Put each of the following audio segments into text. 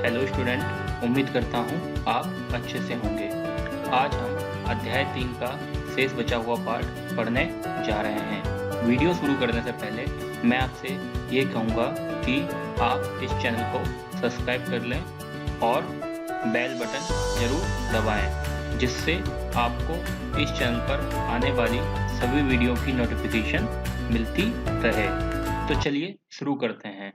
Hello student, उम्मीद करता हूँ आप अच्छे से होंगे। आज हम अध्याय 3 का शेष बचा हुआ पाठ पढ़ने जा रहे हैं। वीडियो शुरू करने से पहले मैं आपसे ये कहूँगा कि आप इस चैनल को सब्सक्राइब कर लें और बेल बटन जरूर दबाएं, जिससे आपको इस चैनल पर आने वाली सभी वीडियो की नोटिफिकेशन मिलती रहे। तो चलिए शुरू करते हैं।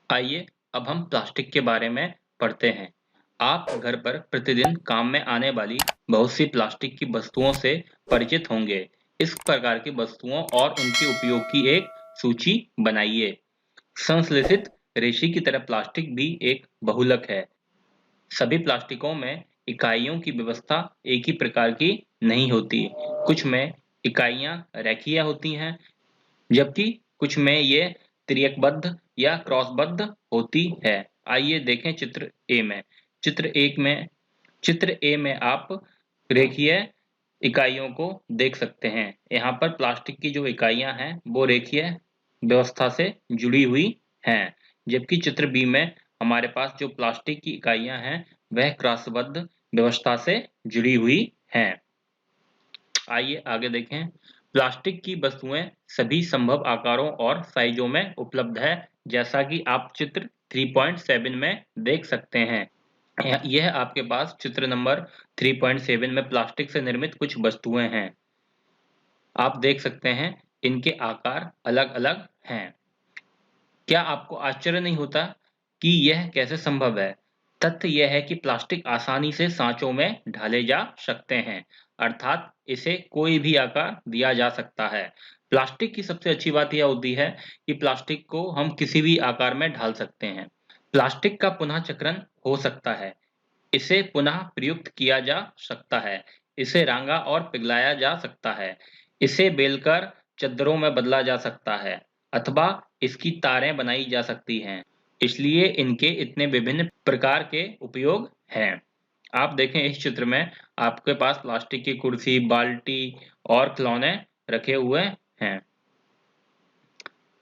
आइए अब हम प्लास्टिक के बारे में पढ़ते हैं। आप घर पर प्रतिदिन काम में आने वाली बहुत सी प्लास्टिक की वस्तुओं से परिचित होंगे। इस प्रकार की वस्तुओं और उनके उपयोग की एक सूची बनाइए। संश्लेषित रेशे की तरह प्लास्टिक भी एक बहुलक है। सभी प्लास्टिकों में इकाइयों की व्यवस्था एक ही प्रकार की नहीं होती। कुछ में इकाइयां रेखीय होती हैं, जबकि कुछ में ये तिर्यकबद्ध या क्रॉसबद्ध होती है। आइए देखें चित्र ए में। चित्र ए में आप रेखीय इकाइयों को देख सकते हैं। यहाँ पर प्लास्टिक की जो इकाइयां हैं वो रेखीय व्यवस्था से जुड़ी हुई हैं, जबकि चित्र बी में हमारे पास जो प्लास्टिक की इकाइयां हैं वह क्रॉसबद्ध व्यवस्था से जुड़ी हुई हैं। आइए आगे देखें। प्लास्टिक की वस्तुएं सभी संभव आकारों और साइजों में उपलब्ध है, जैसा कि आप चित्र 3.7 में देख सकते हैं। यह आपके पास चित्र नंबर 3.7 में प्लास्टिक से निर्मित कुछ वस्तुएं हैं। आप देख सकते हैं इनके आकार अलग-अलग हैं। क्या आपको आश्चर्य नहीं होता कि यह कैसे संभव है? तथ्य यह है कि प्लास्टिक आसानी से सांचों में ढाले जा सकते हैं, अर्थात इसे कोई भी आकार दिया जा सकता है। प्लास्टिक की सबसे अच्छी बात यह होती है कि प्लास्टिक को हम किसी भी आकार में ढाल सकते हैं। प्लास्टिक का पुनः चक्रण हो सकता है, इसे पुनः प्रयुक्त किया जा सकता है, इसे रंगा और पिघलाया जा सकता है, इसे बेलकर चद्दरों में बदला जा सकता है अथवा इसकी तारें बनाई जा सकती हैं। इसलिए इनके इतने विभिन्न प्रकार के उपयोग हैं। आप देखें इस चित्र में आपके पास प्लास्टिक की कुर्सी, बाल्टी और खिलौने रखे हुए हैं।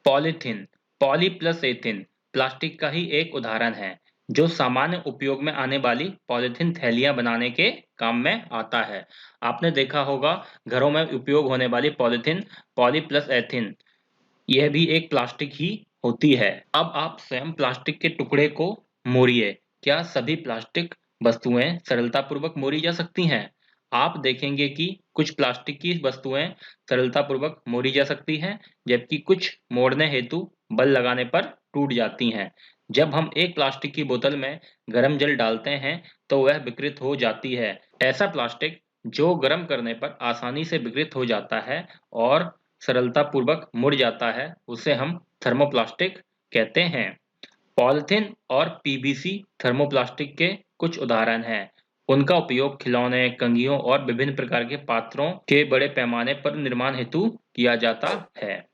Polythene, poly plus ethene plastic का ही एक उदाहरण है, जो सामान्य उपयोग में आने वाली पॉलीथीन थैलियां बनाने के काम में आता है। आपने देखा होगा घरों में उपयोग होने वाली पॉलीथीन पॉली प्लस एथीन, यह भी एक प्लास्टिक ही होती है। अब आप स्वयं प्लास्टिक के टुकड़े को मोड़िए। क्या सभी प्लास्टिक वस्तुएं सरलतापूर्वक मोड़ी जा सकती हैं? आप देखेंगे कि कुछ प्लास्टिक की वस्तुएं सरलतापूर्वक मोड़ी जा सकती हैं, जबकि कुछ मोड़ने हेतु बल लगाने पर टूट जाती हैं। जब हम एक प्लास्टिक की बोतल में गर्म जल डालते हैं तो वह विकृत हो जाती है। ऐसा प्लास्टिक जो गर्म करने पर आसानी से विकृत हो जाता है और सरलतापूर्वक मुड़ जाता है, उसे हम थर्मोप्लास्टिक कहते हैं। पॉलीथीन और पीवीसी थर्मोप्लास्टिक के कुछ उदाहरण हैं। उनका उपयोग खिलौने, कंघियों और विभिन्न प्रकार के पात्रों के बड़े पैमाने पर निर्माण हेतु किया जाता है।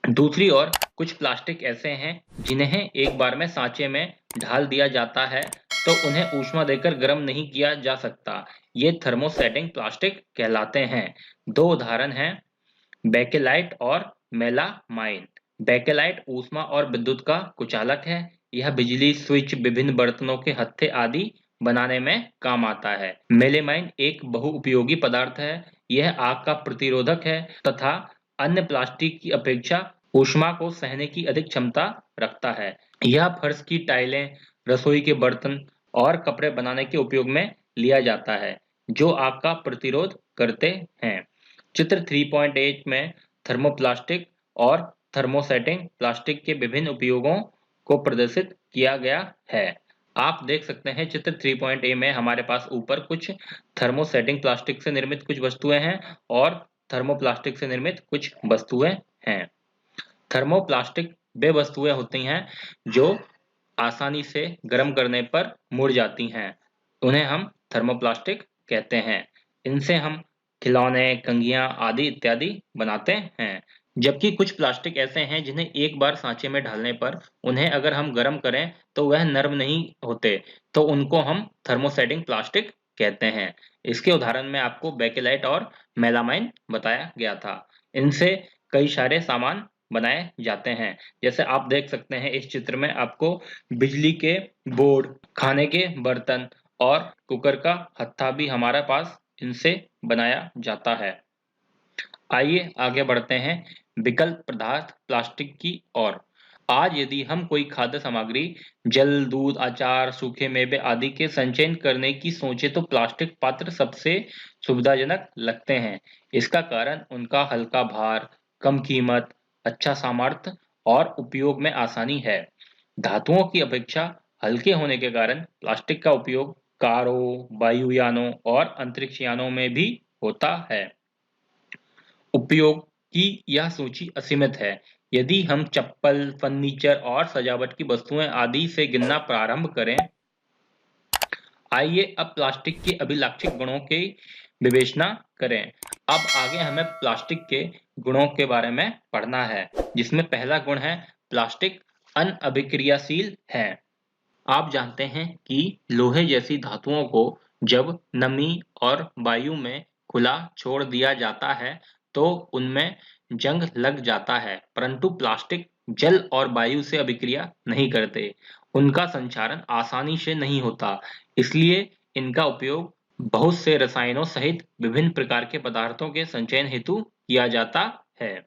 दूसरी ओर कुछ प्लास्टिक ऐसे हैं जिन्हें एक बार में सांचे में ढाल दिया जाता है, तो उन्हें ऊष्मा देकर गर्म नहीं किया जा सकता। ये थर्मोसेटिंग प्लास्टिक कहलाते हैं। दो उदाहरण हैं, बेकेलाइट और मेलामाइन। बेकेलाइट ऊष्मा और विद्युत का कुचालक है। यह बिजली, स्विच, विभिन्न बर्तनों के हत्थे आदि बनाने में काम आता है। मेलेमाइन एक बहुउपयोगी पदार्थ है। यह आग का प्रतिरोधक है तथा अन्य प्लास्टिक की अपेक्षा ऊष्मा को सहने की अधिक क्षमता रखता है। यह फर्श की टाइलें, रसोई के बर्तन और कपड़े बनाने के उपयोग में लिया जाता है, जो आग का प्रतिरोध करते हैं। चित्र 3.8 में थर्मोप्लास्टिक और थर्मोसेटिंग प्लास्टिक के विभिन्न उपयोगों को प्रदर्शित किया गया है। आप देख सकते हैं चित्र 3.a में हमारे पास ऊपर कुछ थर्मोसेटिंग प्लास्टिक से निर्मित कुछ वस्तुएं हैं और थर्मोप्लास्टिक से निर्मित कुछ वस्तुएं हैं। थर्मोप्लास्टिक वे वस्तुएं होती हैं जो आसानी से गर्म करने पर मुड़ जाती हैं। उन्हें हम थर्मोप्लास्टिक कहते हैं। इनसे हम खिलौने, कंघियां आदि इत्यादि बनाते हैं। जबकि कुछ प्लास्टिक ऐसे हैं जिन्हें एक बार सांचे में डालने पर उन्हें अगर हम गर्म करें तो वह नरम नहीं होते, तो उनको हम थर्मोसेटिंग प्लास्टिक कहते हैं। इसके उदाहरण में आपको बेकेलाइट और मेलामाइन बताया गया था। इनसे कई सारे सामान बनाए जाते हैं। जैसे आप देख सकते हैं इस चित्र में आपको बिजली के बोर्ड, खाने के बर्तन और कुकर का हत्था भी हमारे पास इनसे बनाया जाता है। आइए आगे बढ़ते हैं विकल्प पदार्थ प्लास्टिक की ओर। आज यदि हम कोई खाद्य सामग्री, जल, दूध, अचार, सूखे मेवे आदि के संचयन करने की सोचे तो प्लास्टिक पात्र सबसे सुविधाजनक लगते हैं। इसका कारण उनका हल्का भार, कम कीमत, अच्छा सामर्थ्य और उपयोग में आसानी है। धातुओं की अपेक्षा हल्के होने के कारण प्लास्टिक का उपयोग कारों, वायुयानों और अंतरिक्ष यानों में भी होता है। उपयोग की यह सूची असीमित है। यदि हम चप्पल, फर्नीचर और सजावट की वस्तुएं आदि से गिनना प्रारंभ करें, आइए अब प्लास्टिक के अभिलाक्षिक गुणों की विवेचना करें। अब आगे हमें प्लास्टिक के गुणों के बारे में पढ़ना है, जिसमें पहला गुण है प्लास्टिक अनअभिक्रियाशील है। आप जानते हैं कि लोहे जैसी धातुओं को जब नमी और वायु में खुला छोड़ दिया जाता है तो उनमें जंग लग जाता है, परंतु प्लास्टिक जल और वायु से अभिक्रिया नहीं करते। उनका संचारण आसानी से नहीं होता, इसलिए इनका उपयोग बहुत से रसायनों सहित विभिन्न प्रकार के पदार्थों के संचयन हेतु किया जाता है।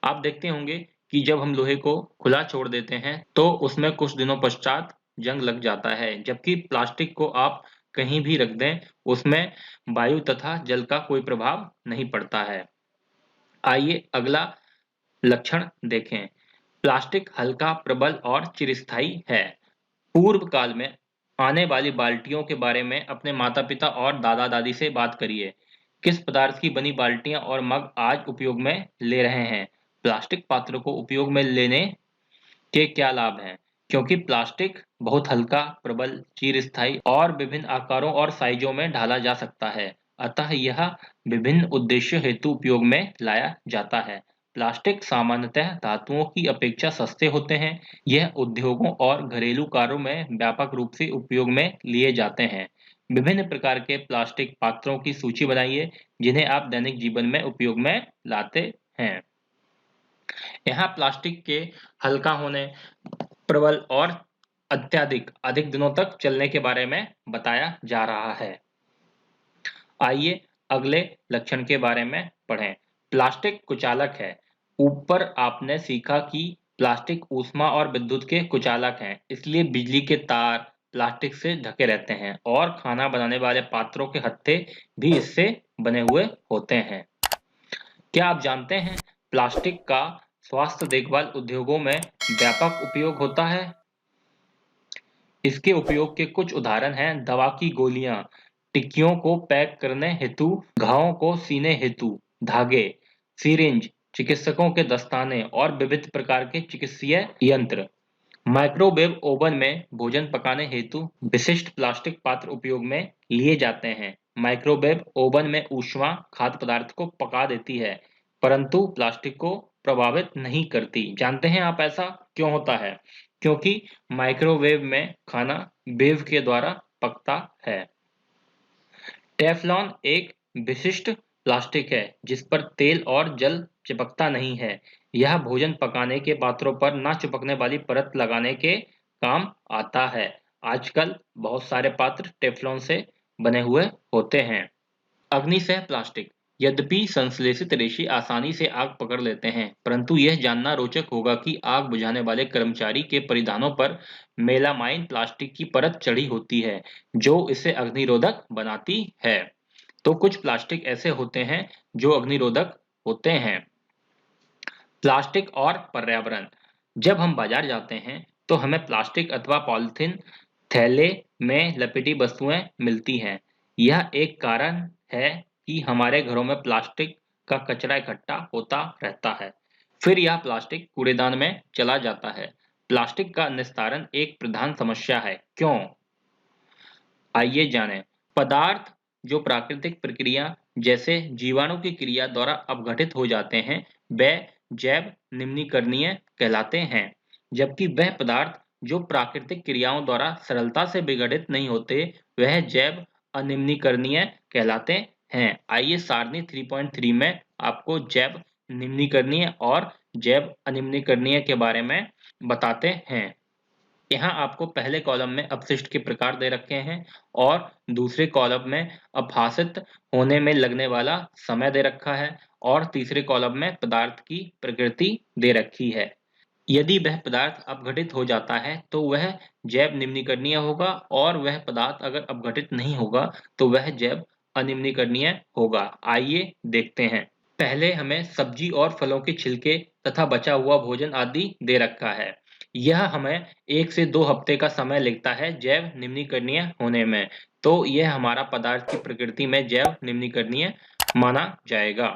आप देखते होंगे कि जब हम लोहे को खुला छोड़ देते हैं तो उसमें कुछ दिनों पश्चात जंग लग जाता है, जबकि प्लास्टिक को आप कहीं भी रख दें, उसमें वायु तथा जल का कोई प्रभाव नहीं पड़ता है। आइए अगला लक्षण देखें। प्लास्टिक हल्का, प्रबल और चिरस्थायी है। पूर्व काल में आने वाली बाल्टियों के बारे में अपने माता-पिता और दादा-दादी से बात करिए। किस पदार्थ की बनी बाल्टियां और मग आज उपयोग में ले रहे हैं? प्लास्टिक पात्रों को उपयोग में लेने के क्या लाभ हैं? क्योंकि प्लास्टिक बहुत हल्का, प्रबल, चिरस्थायी और विभिन्न आकारों और साइजों में ढाला जा सकता है, अतः यह विभिन्न उद्देश्यों हेतु उपयोग में लाया जाता है। प्लास्टिक सामान्यतः धातुओं की अपेक्षा सस्ते होते हैं। यह उद्योगों और घरेलू कार्यों में व्यापक रूप से उपयोग में लिए जाते हैं। विभिन्न प्रकार के प्लास्टिक पात्रों की सूची बनाइए जिन्हें आप दैनिक जीवन में उपयोग में लाते हैं। यहाँ प्लास्टिक के हल्का होने, प्रबल और अत्यधिक अधिक दिनों तक चलने के बारे में बताया जा रहा है। आइए अगले लक्षण के बारे में पढ़ें। प्लास्टिक कुचालक है। ऊपर आपने सीखा कि प्लास्टिक ऊष्मा और विद्युत के कुचालक हैं, इसलिए बिजली के तार प्लास्टिक से ढके रहते हैं और खाना बनाने वाले पात्रों के हत्थे भी इससे बने हुए होते हैं। क्या आप जानते हैं प्लास्टिक का स्वास्थ्य देखभाल उद्योगों में व्यापक उपयोग होता है? इसके उपयोग के कुछ उदाहरण हैं दवा की गोलियां, टिक्कियों को पैक करने हेतु, घावों को सीने हेतु धागे, सिरिंज, चिकित्सकों के दस्ताने और विविध प्रकार के चिकित्सीय यंत्र। माइक्रोवेव ओवन में भोजन पकाने हेतु विशिष्ट प्लास्टिक पात्र उपयोग में लिए जाते हैं। माइक्रोवेव ओवन में ऊष्मा खाद्य पदार्थ को पका देती है, परंतु प्लास्टिक को प्रभावित नहीं करती। जानते हैं आप ऐसा क्यों होता है? क्योंकि माइक्रोवेव में खाना वेव के द्वारा पकता है। टेफ्लॉन एक विशिष्ट प्लास्टिक है जिस पर तेल और जल चिपकता नहीं है। यह भोजन पकाने के पात्रों पर न चिपकने वाली परत लगाने के काम आता है। आजकल बहुत सारे पात्र टेफ्लॉन से बने हुए होते हैं। अग्निसह प्लास्टिक। यद्यपि संश्लेषित रेशे आसानी से आग पकड़ लेते हैं, परंतु यह जानना रोचक होगा कि आग बुझाने वाले कर्मचारी के परिधानों पर मेलामाइन प्लास्टिक की परत चढ़ी होती है, जो इसे अग्निरोधक बनाती है। तो कुछ प्लास्टिक ऐसे होते हैं जो अग्निरोधक होते हैं। प्लास्टिक और पर्यावरण। जब हम बाजार जाते हैं तो हमें प्लास्टिक अथवा पॉलिथीन थैले में लपेटी वस्तुएं मिलती हैं। यह एक कारण है कि हमारे घरों में प्लास्टिक का कचरा इकट्ठा होता रहता है, फिर यह प्लास्टिक कूड़ेदान में चला जाता है। प्लास्टिक का निस्तारण एक प्रधान समस्या है। क्यों? आइए जानें। पदार्थ जो प्राकृतिक प्रक्रिया जैसे जीवाणु की क्रिया द्वारा अपघटित हो जाते हैं, वे जैव निम्नीकरणीय कहलाते हैं, जबकि वह पदार्थ जो प्राकृतिक क्रियाओं द्वारा सरलता से विघटित नहीं होते, वह जैव अनिम्नीकरणीय कहलाते हैं। आइए सारणी 3.3 में आपको जैव निम्नीकरणीय और जैव अनिम्नीकरणीय के बारे में बताते हैं। यहाँ आपको पहले कॉलम में अपशिष्ट के प्रकार दे रखे हैं और दूसरे कॉलम में अपहासित होने में लगने वाला समय दे रखा है और तीसरे कॉलम में पदार्थ की प्रकृति दे रखी है। यदि वह पदार्थ अपघटित हो जाता है तो वह जैव निम्नीकरणीय होगा और वह पदार्थ अगर अपघटित नहीं होगा तो वह जैव अनिम्नीकरणीय होगा। आइए देखते हैं। पहले हमें सब्जी और फलों के छिलके तथा बचा हुआ भोजन आदि दे रखा है। यह हमें 1 से 2 हफ्ते का समय लगता है जैव निम्नीकरणीय होने में, तो यह हमारा पदार्थ की प्रकृति में जैव निम्नीकरणीय माना जाएगा।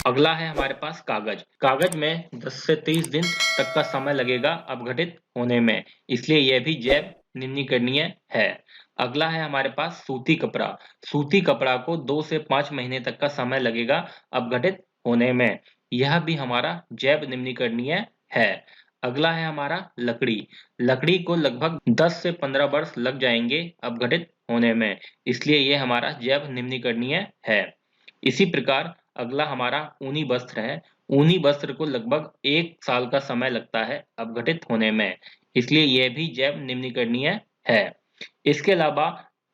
अगला है हमारे पास कागज। कागज में 10 से 30 दिन तक का समय लगेगा अपघटित होने में, इसलिए यह भी जैव निम्नीकरणीय है। अगला है हमारे पास सूती कपड़ा। सूती कपड़ा को 2 से 5 महीने तक का समय लगेगा अपघटित होने में, यह भी हमारा जैव निम्नीकरणीय है। अगला है हमारा लकड़ी। लकड़ी को लगभग 10 से 15 वर्ष लग जाएंगे अपघटित होने में, इसलिए यह हमारा जैव निम्नीकरणीय है। इसी प्रकार अगला हमारा ऊनी वस्त्र है। ऊनी वस्त्र को लगभग 1 साल का समय लगता है अपघटित होने में, इसलिए यह भी जैव निम्नीकरणीय है। इसके अलावा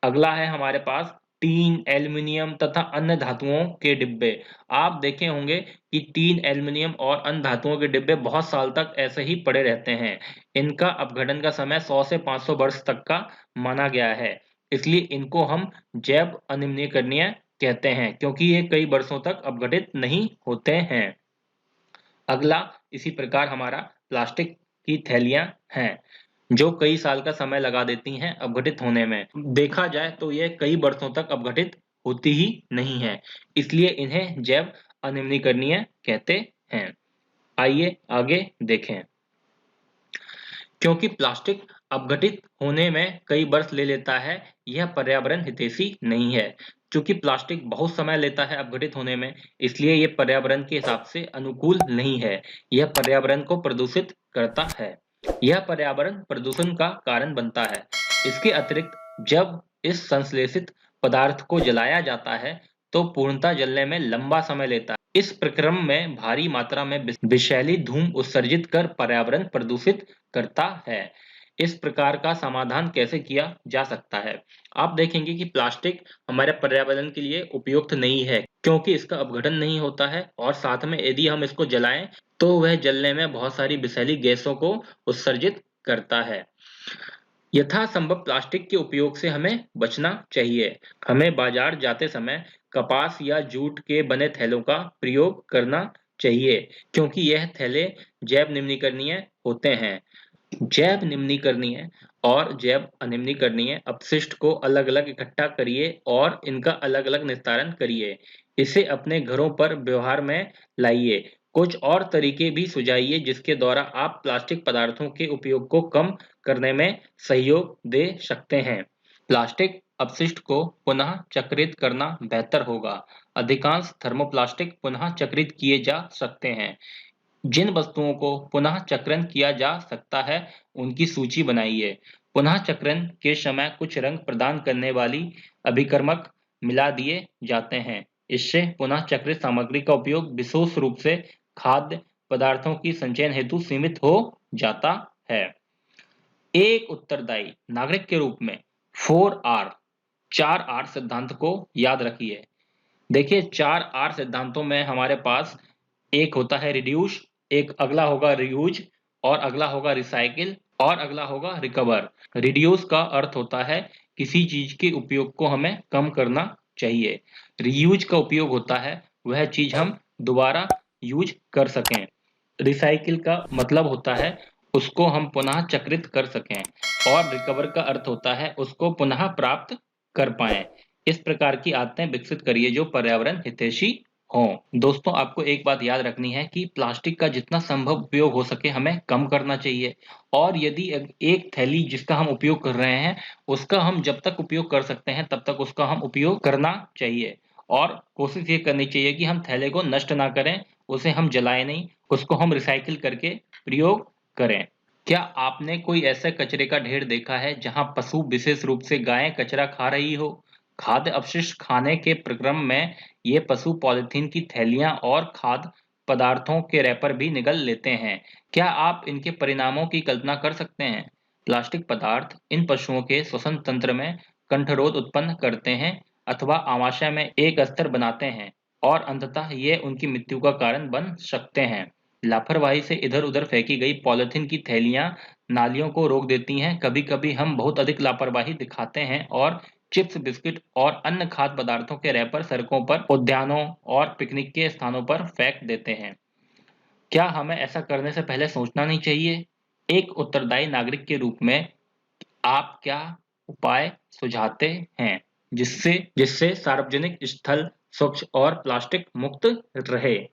अगला है हमारे पास टीन, एल्युमिनियम तथा अन्य धातुओं के डिब्बे। आप देखे होंगे कि टीन, एल्युमिनियम और अन्य धातुओं के डिब्बे बहुत साल तक ऐसे ही पड़े रहते हैं। इनका अपघटन का समय 100 से 500 वर्ष तक का माना गया है, इसलिए इनको हम जैव अनिम्नीकरणीय कहते हैं क्योंकि ये कई वर्षों तक अपघटित नहीं होते हैं। अगला इसी प्रकार हमारा प्लास्टिक की थैलियां हैं, जो कई साल का समय लगा देती हैं अपघटित होने में। देखा जाए तो ये कई वर्षों तक अपघटित होती ही नहीं है, इसलिए इन्हें जैव अनिम्नीकरणीय कहते हैं। आइए आगे देखें। क्योंकि प्लास्टिक अपघटित होने में कई वर्ष ले लेता है, यह पर्यावरण हितैषी नहीं है। चूंकि प्लास्टिक बहुत समय लेता है अपघटित होने में, इसलिए यह पर्यावरण के हिसाब से अनुकूल नहीं है। यह पर्यावरण को प्रदूषित करता है। यह पर्यावरण प्रदूषण का कारण बनता है। इसके अतिरिक्त जब इस संश्लेषित पदार्थ को जलाया जाता है, तो पूर्णतः जलने में लंबा समय लेता है। इस प्रक्रम में भारी मात्रा में विषैली धूम उत्सर्जित कर पर्यावरण प्रदूषित करता है। इस प्रकार का समाधान कैसे किया जा सकता है? आप देखेंगे कि प्लास्टिक हमारे पर्यावरण के लिए उपयुक्त नहीं है, क्योंकि इसका अपघटन नहीं होता है और साथ में यदि हम इसको जलाएं तो वह जलने में बहुत सारी विषैली गैसों को उत्सर्जित करता है। यथासंभव प्लास्टिक के उपयोग से हमें बचना चाहिए। हमें बाजार जाते समय कपास या जूट के बने थैलों का प्रयोग करना चाहिए, क्योंकि यह थैले जैव निम्नीकरणीय होते हैं। जैव निम्नीकरणीय और जैव अनिम्नीकरणीय अपशिष्ट को अलग-अलग इकट्ठा करिए और इनका अलग-अलग निस्तारण करिए। इसे अपने घरों पर व्यवहार में लाइए। कुछ और तरीके भी सुझाइए जिसके द्वारा आप प्लास्टिक पदार्थों के उपयोग को कम करने में सहयोग दे सकते हैं। प्लास्टिक अपशिष्ट को पुनः चक्रित करना बेहतर होगा। अधिकांश थर्मोप्लास्टिक पुनः चक्रित किए जा सकते हैं। जिन वस्तुओं को पुनः चक्रण किया जा सकता है, उनकी सूची बनाइए। पुनः चक्रण के समय कुछ रंग प्रदान करने वाली अभिकर्मक मिला दिए जाते हैं। इससे पुनः चक्रित सामग्री का उपयोग विशेष रूप से खाद्य पदार्थों की संचयन हेतु सीमित हो जाता है। एक उत्तरदायी नागरिक के रूप में 4R सिद्धांत को याद रखिए। देखिए 4R सिद्धांतों में हमारे पास एक होता है रिड्यूस, एक अगला होगा रीयूज और अगला होगा रिसाइकिल और अगला होगा रिकवर। रिड्यूस का अर्थ होता है किसी चीज के उपयोग को हमें कम करना चाहिए। रीयूज का उपयोग होता है वह चीज हम दोबारा यूज कर सकें। रिसाइकिल का मतलब होता है उसको हम पुनः चक्रित कर सकें और रिकवर का अर्थ होता है उसको पुनः प्राप्त कर पाएं। इस प्रकार की आदतें विकसित करिए जो पर्यावरण हितैषी हों। दोस्तों आपको एक बात याद रखनी है कि प्लास्टिक का जितना संभव उपयोग हो सके हमें कम करना चाहिए और यदि एक थैली जिसका हम उपयोग कर रहे हैं उसका हम जब तक उपयोग कर सकते हैं तब तक उसका हम उपयोग करना चाहिए और कोशिश ये करनी चाहिए कि हम थैले को नष्ट ना करें, उसे हम जलाएं नहीं, उसको हम रिसाइकिल करके प्रयोग करें। क्या आपने कोई ऐसे कचरे का ढेर देखा है जहां पशु विशेष रूप से गायें कचरा खा रही हो? खाद्य अपशिष्ट खाने के प्रक्रम में ये पशु पॉलीथीन की थैलियां और खाद्य पदार्थों के रैपर भी निगल लेते हैं। क्या आप इनके परिणामों की कल्पना कर सकते हैं? प्लास्टिक पदार्थ इन पशुओं के श्वसन तंत्र में कंठरोध उत्पन्न करते हैं अथवा आमाशय में एक अस्तर बनाते हैं और अंततः ये उनकी मृत्यु का कारण बन सकते हैं। लापरवाही से इधर-उधर फेंकी गई पॉलीथीन की थैलियां नालियों को रोक देती हैं। कभी-कभी हम बहुत अधिक लापरवाही दिखाते हैं और चिप्स, बिस्किट और अन्य खाद्य पदार्थों के रैपर सड़कों पर, उद्यानों और पिकनिक के स्थानों पर फेंक देते हैं। क्या हमें ऐसा करने से पहले सोचना नहीं चाहिए? एक उत्तरदायी नागरिक के रूप में आप क्या उपाय सुझाते हैं जिससे जिससे सार्वजनिक स्थल स्वच्छ और प्लास्टिक मुक्त रहे?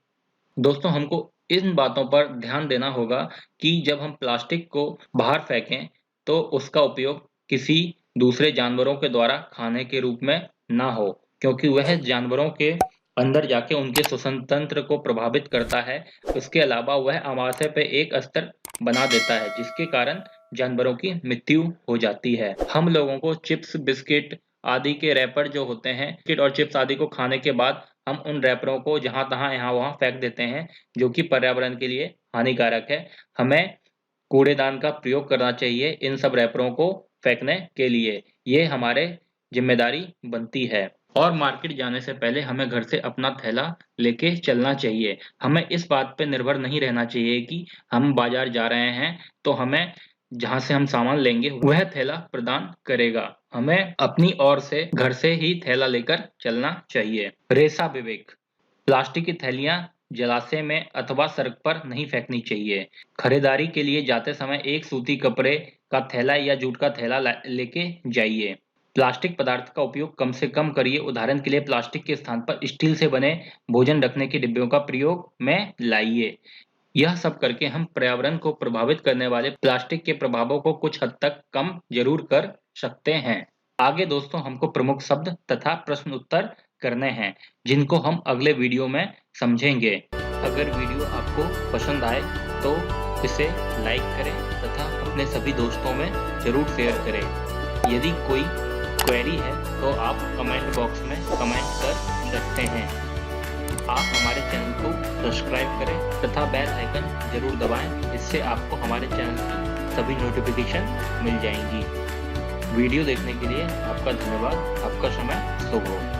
दोस्तों, हमको इन बातों पर ध्यान देना होगा कि जब हम प्लास्टिक को बाहर फेंकें तो उसका उपयोग किसी दूसरे जानवरों के द्वारा खाने के रूप में ना हो, क्योंकि वह जानवरों के अंदर जाके उनके श्वसन तंत्र को प्रभावित करता है। उसके अलावा वह आमाशय पे एक अस्तर बना देता है जिसके कारण जानवरों की मृत्यु हो जाती है। हम लोगों को चिप्स, बिस्किट आदि के रैपर जो होते हैं, बिस्किट और चिप्स आदि को खाने के बाद हम उन रैपरों को जहाँ-तहाँ, यहाँ-वहाँ फेंक देते हैं, जो कि पर्यावरण के लिए हानिकारक है। हमें कूड़ेदान का प्रयोग करना चाहिए इन सब रैपरों को फेंकने के लिए। ये हमारे जिम्मेदारी बनती है। और मार्केट जाने से पहले हमें घर से अपना थैला लेके चलना चाहिए। हमें इस बात पे निर्भर नहीं रहना चाहिए कि हम बाजार जा रहे हैं तो हमें जहाँ से हम सामान लेंगे वह थैला प्रदान करेगा। हमें अपनी ओर से घर से ही थैला लेकर चलना चाहिए। रेशा विवेक। प्लास्टिक की थैलियां जलाशय में अथवा सड़क पर नहीं फेंकनी चाहिए। खरीदारी के लिए जाते समय एक सूती कपड़े का थैला या जूट का थैला लेके जाइए। प्लास्टिक पदार्थ का उपयोग कम से कम करिए। उदाहरण के लिए प्लास्टिक के स्थान पर स्टील से बने भोजन रखने के डिब्बों का प्रयोग में लाइए। यह सब करके हम पर्यावरण को प्रभावित करने वाले प्लास्टिक के प्रभावों को कुछ हद तक कम जरूर कर सकते हैं। आगे दोस्तों हमको प्रमुख शब्द तथा प्रश्न उत्तर करने हैं जिनको हम अगले वीडियो में समझेंगे। अगर वीडियो आपको पसंद आए तो इसे लाइक करें तथा अपने सभी दोस्तों में जरूर शेयर करें। यदि कोई क्वेरी है तो आप कमेंट बॉक्स में कमेंट कर सकते हैं। आप हमारे चैनल को सब्सक्राइब करें तथा बेल आइकन जरूर दबाएं, इससे आपको हमारे चैनल की सभी नोटिफिकेशन मिल जाएंगी। वीडियो देखने के लिए आपका धन्यवाद। आपका समय शुभ हो।